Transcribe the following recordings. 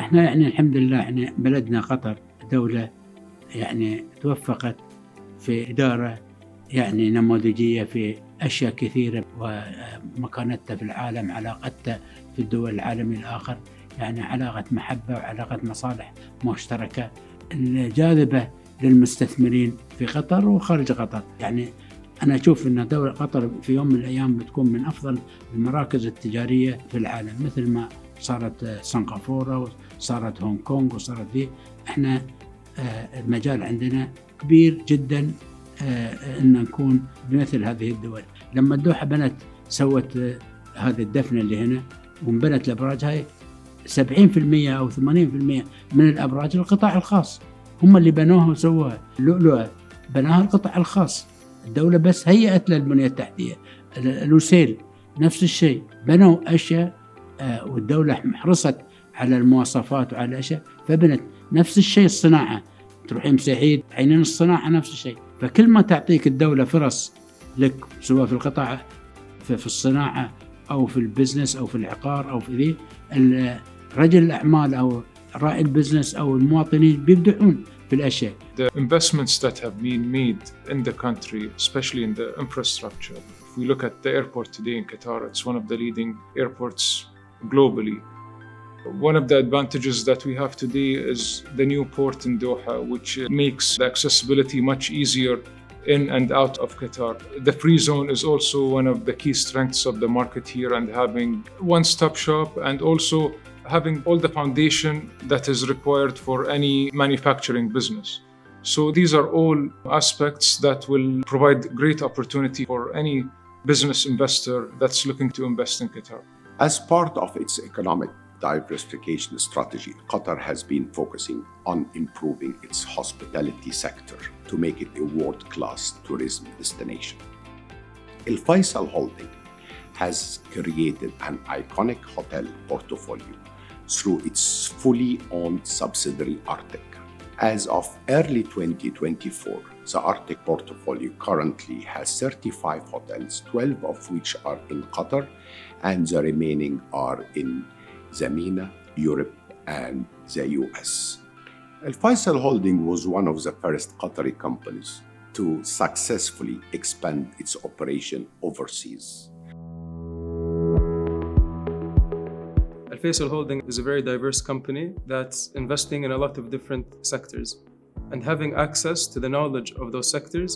احنا يعني الحمد لله يعني بلدنا قطر دولة يعني توفقت في إدارة يعني نموذجية في أشياء كثيرة، ومكانتها في العالم، علاقتها في الدول العالم الآخر يعني علاقة محبة وعلاقة مصالح مشتركة الجاذبة للمستثمرين في قطر وخارج قطر. يعني أنا أشوف أن دولة قطر في يوم من الأيام بتكون من أفضل المراكز التجارية في العالم، مثل ما صارت سنغافورة وصارت هونغ كونغ وصارت دي. إحنا المجال عندنا كبير جدا أن نكون بمثل هذه الدول. لما الدوحة سوت هذه الدفنة اللي هنا وانبنت الأبراج هاي، 70% أو 80% من الأبراج القطاع الخاص هم اللي بنوها وسووها. اللؤلؤة بناها القطاع الخاص، الدولة بس هيئت للبنية التحتية. الوسيل نفس الشيء، بنوا أشياء والدولة حرصت على المواصفات وعلى الأشياء فبنت. نفس الشيء الصناعة، تروحين سعيد عينين الصناعة نفس الشيء. فكل ما تعطيك الدولة فرص لك سواء في القطاع في الصناعة أو في البزنس أو في العقار أو في ذي، رجل الأعمال أو رائد البزنس أو المواطنين بيبدعون في الأشياء. The investments that have been made in the country, especially in the infrastructure. If we look at the airport today in Qatar, it's one of the leading airports globally. One of the advantages that we have today is the new port in Doha, which makes the accessibility much easier in and out of Qatar. The free zone is also one of the key strengths of the market here, and having one-stop shop and also having all the foundation that is required for any manufacturing business. So these are all aspects that will provide great opportunity for any business investor that's looking to invest in Qatar. As part of its economic diversification strategy, Qatar has been focusing on improving its hospitality sector to make it a world-class tourism destination. Faisal Holding has created an iconic hotel portfolio through its fully owned subsidiary Arctic. As of early 2024, the Arctic portfolio currently has 35 hotels, 12 of which are in Qatar, and the remaining are in the MENA, Europe, and the US. Faisal Holding was one of the first Qatari companies to successfully expand its operation overseas. Faisal Holding is a very diverse company that's investing in a lot of different sectors, and having access to the knowledge of those sectors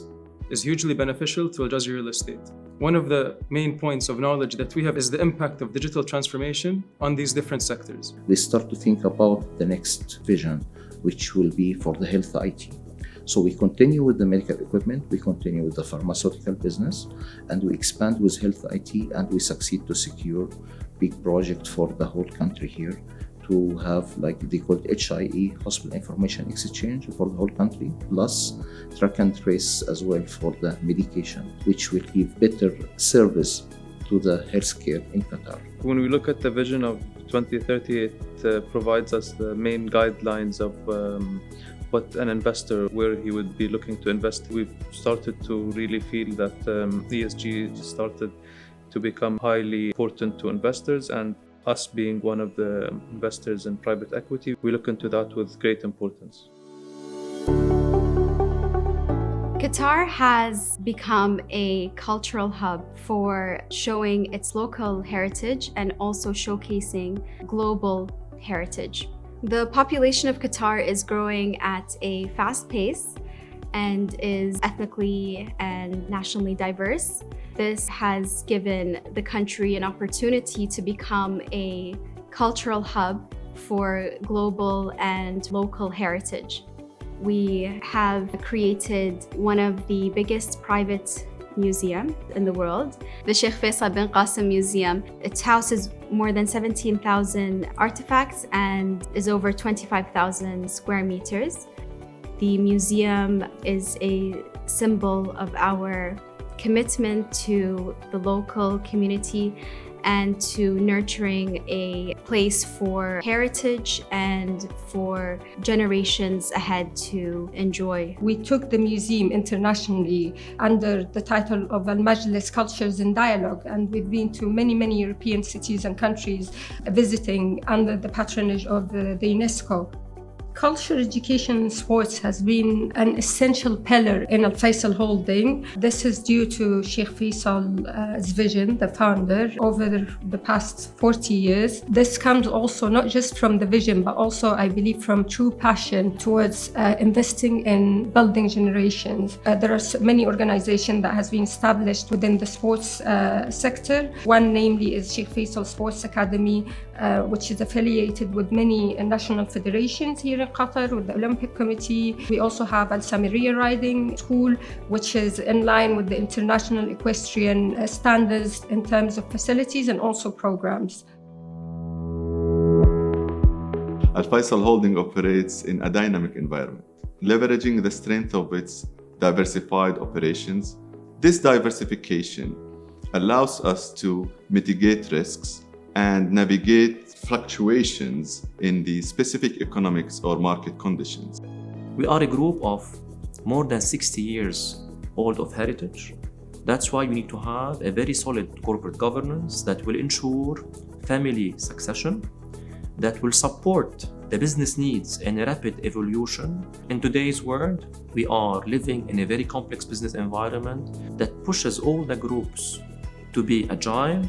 is hugely beneficial to Al Jazeera Real Estate. One of the main points of knowledge that we have is the impact of digital transformation on these different sectors. We start to think about the next vision, which will be for the health IT. So we continue with the medical equipment, we continue with the pharmaceutical business, and we expand with health IT, and we succeed to secure big project for the whole country here to have, like they call it HIE, Hospital Information Exchange for the whole country, plus track and trace as well for the medication, which will give better service to the healthcare in Qatar. When we look at the vision of 2030, it provides us the main guidelines of what an investor, where he would be looking to invest. We've started to really feel that ESG started to become highly important to investors, and us being one of the investors in private equity, we look into that with great importance. Qatar has become a cultural hub for showing its local heritage and also showcasing global heritage. The population of Qatar is growing at a fast pace and is ethnically and nationally diverse. This has given the country an opportunity to become a cultural hub for global and local heritage. We have created one of the biggest private museums in the world, the Sheikh Faisal bin Qassim Museum. It houses more than 17,000 artifacts and is over 25,000 square meters. The museum is a symbol of our commitment to the local community and to nurturing a place for heritage and for generations ahead to enjoy. We took the museum internationally under the title of Al-Majlis Cultures in Dialogue, and we've been to many European cities and countries visiting under the patronage of the UNESCO. Culture, education, and sports has been an essential pillar in Faisal Holding. This is due to Sheikh Faisal's vision, the founder, over the past 40 years. This comes also not just from the vision, but also, I believe, from true passion towards investing in building generations. There are many organizations that has been established within the sports sector. One, namely, is Sheikh Faisal Sports Academy, which is affiliated with many national federations here in Qatar, with the Olympic Committee. We also have Al Samiriya Riding School, which is in line with the international equestrian standards in terms of facilities and also programs. Al Faisal Holding operates in a dynamic environment, leveraging the strength of its diversified operations. This diversification allows us to mitigate risks and navigate fluctuations in the specific economics or market conditions. We are a group of more than 60 years old of heritage. That's why we need to have a very solid corporate governance that will ensure family succession, that will support the business needs and a rapid evolution. In today's world, we are living in a very complex business environment that pushes all the groups to be agile,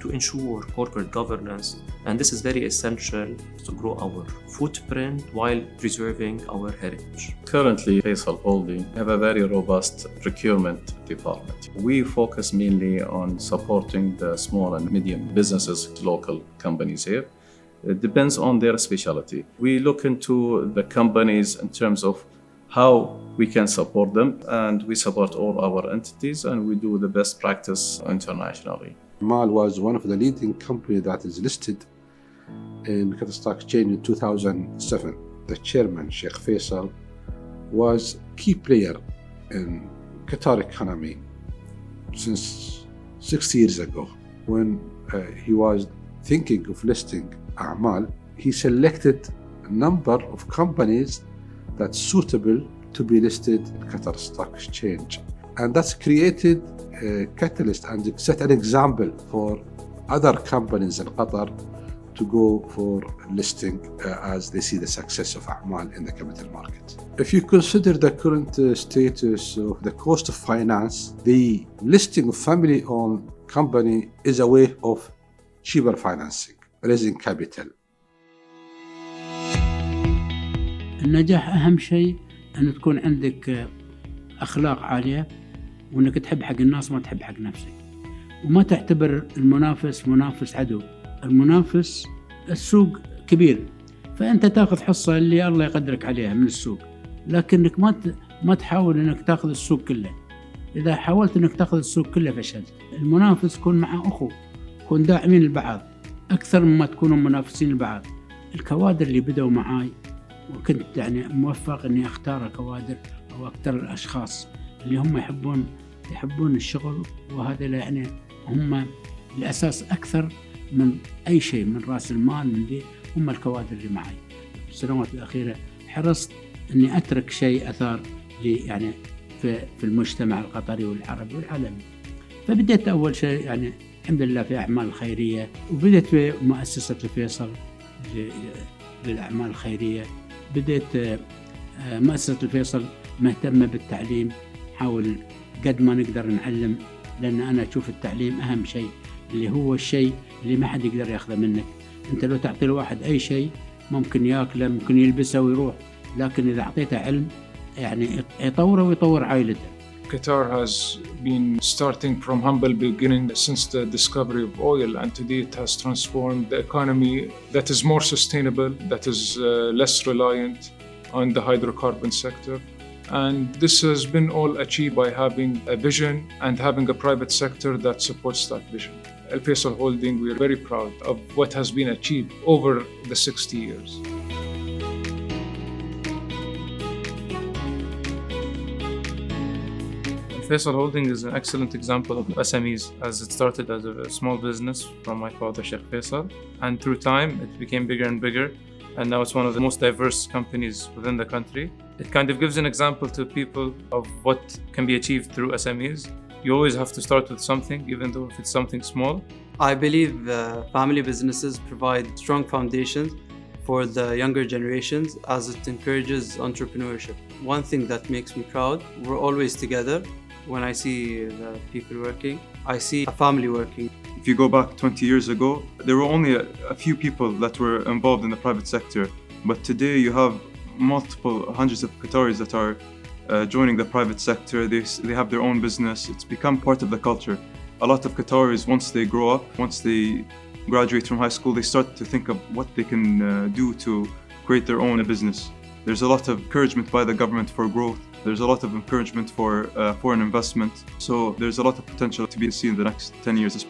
to ensure corporate governance, and this is very essential to grow our footprint while preserving our heritage. Currently, Faisal Holding have a very robust procurement department. We focus mainly on supporting the small and medium businesses, local companies here. It depends on their specialty. We look into the companies in terms of how we can support them, and we support all our entities, and we do the best practice internationally. Mal was one of the leading companies that is listed in Qatar Stock Exchange in 2007. The chairman, Sheikh Faisal, was a key player in Qatar economy since 6 years ago. When he was thinking of listing A'mal, he selected a number of companies that's suitable to be listed in Qatar Stock Exchange. And that's created a catalyst and set an example for other companies in Qatar to go for listing as they see the success of A'mal in the capital market. If you consider the current status of the cost of finance, the listing of family-owned company is a way of cheaper financing, raising capital. النجاح أهم شيء أن تكون عندك أخلاق عالية، وأنك تحب حق الناس ما تحب حق نفسك، وما تعتبر المنافس منافس عدو. المنافس السوق كبير، فأنت تأخذ حصة اللي الله يقدرك عليها من السوق، لكنك ما تحاول أنك تأخذ السوق كله. إذا حاولت أنك تأخذ السوق كله فشلت. المنافس كون مع أخو، كون داعمين البعض أكثر مما تكونوا منافسين البعض. الكوادر اللي بدأوا معاي وكنت يعني موفق أني أختار كوادر أو أكثر الأشخاص اللي هم يحبون الشغل، وهذا يعني هم الأساس أكثر من أي شيء، من رأس المال من دي، هم الكوادر اللي معي. في السنوات الأخيرة حرصت أني أترك شيء أثار لي يعني في المجتمع القطري والعربي والعالمي. فبدأت أول شيء يعني الحمد لله في أعمال خيرية، وبدأت في مؤسسة الفيصل للأعمال الخيرية. بدأت مؤسسة الفيصل مهتمة بالتعليم، حاول قد ما نقدر نعلم، لأن أنا أشوف التعليم أهم شيء، اللي هو الشيء اللي ما حد يقدر يأخذه منك. أنت لو تعطي الواحد أي شيء ممكن يأكله، ممكن يلبسه ويروح، لكن إذا أعطيته علم يعني يطوره ويطور عائلته. Qatar has been starting from humble beginning since the discovery of oil, and today it has transformed the economy that is more sustainable, that is less reliant on the hydrocarbon sector. And this has been all achieved by having a vision and having a private sector that supports that vision. Al Faisal Holding, we are very proud of what has been achieved over the 60 years. Faisal Holding is an excellent example of SMEs, as it started as a small business from my father, Sheikh Faisal. And through time, it became bigger and bigger. And now it's one of the most diverse companies within the country. It kind of gives an example to people of what can be achieved through SMEs. You always have to start with something, even though if it's something small. I believe family businesses provide strong foundations for the younger generations as it encourages entrepreneurship. One thing that makes me proud, we're always together. When I see the people working, I see a family working. If you go back 20 years ago, there were only a few people that were involved in the private sector. But today you have multiple hundreds of Qataris that are joining the private sector. They have their own business. It's become part of the culture. A lot of Qataris, once they grow up, once they graduate from high school, they start to think of what they can do to create their own business. There's a lot of encouragement by the government for growth. There's a lot of encouragement for foreign investment. So there's a lot of potential to be seen in the next 10 years.